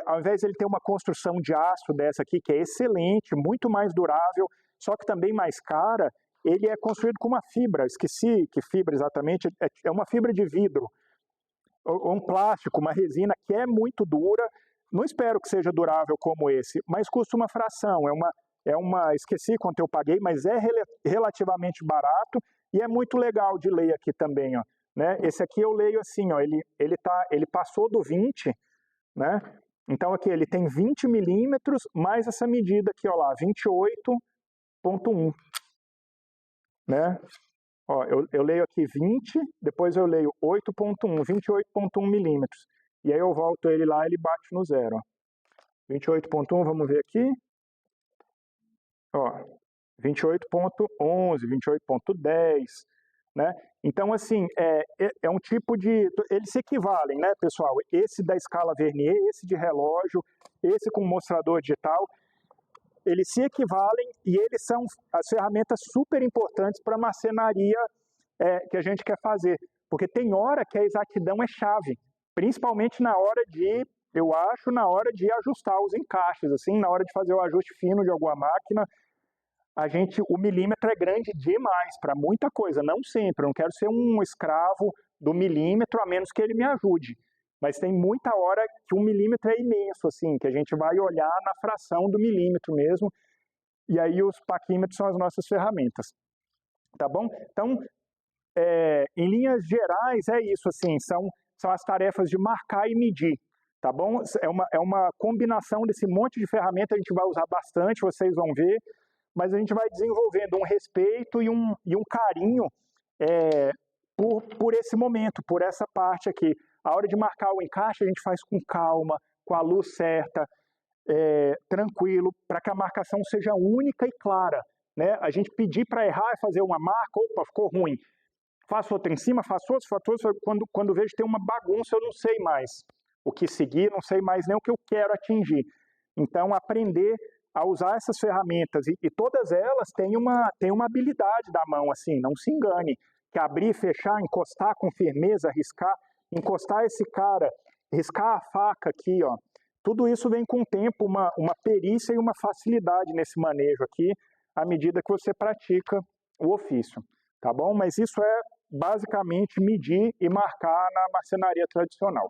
ao invés de ele ter uma construção de aço dessa aqui, que é excelente, muito mais durável, só que também mais cara, ele é construído com uma fibra, esqueci que fibra exatamente, é uma fibra de vidro, ou um plástico, uma resina que é muito dura. Não espero que seja durável como esse, mas custa uma fração, esqueci quanto eu paguei, mas é relativamente barato e é muito legal de ler aqui também, ó, né? Esse aqui eu leio assim, ó, ele passou do 20, né? Então aqui ele tem 20 milímetros mais essa medida aqui, ó lá, 28,1, né? Ó, eu leio aqui 20, depois eu leio 8,1, 28,1 milímetros. E aí eu volto ele lá, ele bate no zero, ó. 28,1, vamos ver aqui. Ó, 28,11, 28,10, né? Então, assim, é um tipo de... Eles se equivalem, né, pessoal? Esse da escala Vernier, esse de relógio, esse com mostrador digital, eles se equivalem e eles são as ferramentas super importantes para a marcenaria que a gente quer fazer. Porque tem hora que a exatidão é chave, principalmente na hora na hora de ajustar os encaixes, assim, na hora de fazer o ajuste fino de alguma máquina, o milímetro é grande demais para muita coisa, não sempre. Eu não quero ser um escravo do milímetro, a menos que ele me ajude. Mas tem muita hora que um milímetro é imenso, assim, que a gente vai olhar na fração do milímetro mesmo, e aí os paquímetros são as nossas ferramentas. Tá bom? Então, em linhas gerais, é isso, assim, são as tarefas de marcar e medir. Tá bom? É uma combinação desse monte de ferramenta, a gente vai usar bastante, vocês vão ver, mas a gente vai desenvolvendo um respeito e um carinho por esse momento, por essa parte aqui. A hora de marcar o encaixe a gente faz com calma, com a luz certa, tranquilo, para que a marcação seja única e clara, né? A gente pedir para errar e fazer uma marca, opa, ficou ruim. Faço outra em cima, faço outra, quando vejo que tem uma bagunça eu não sei mais o que seguir, não sei mais nem o que eu quero atingir. Então, aprender a usar essas ferramentas, e todas elas têm uma habilidade da mão, assim, não se engane, que abrir, fechar, encostar com firmeza, riscar, encostar esse cara, riscar a faca aqui, ó, tudo isso vem com o tempo, uma perícia e uma facilidade nesse manejo aqui, à medida que você pratica o ofício, tá bom? Mas isso é basicamente medir e marcar na marcenaria tradicional.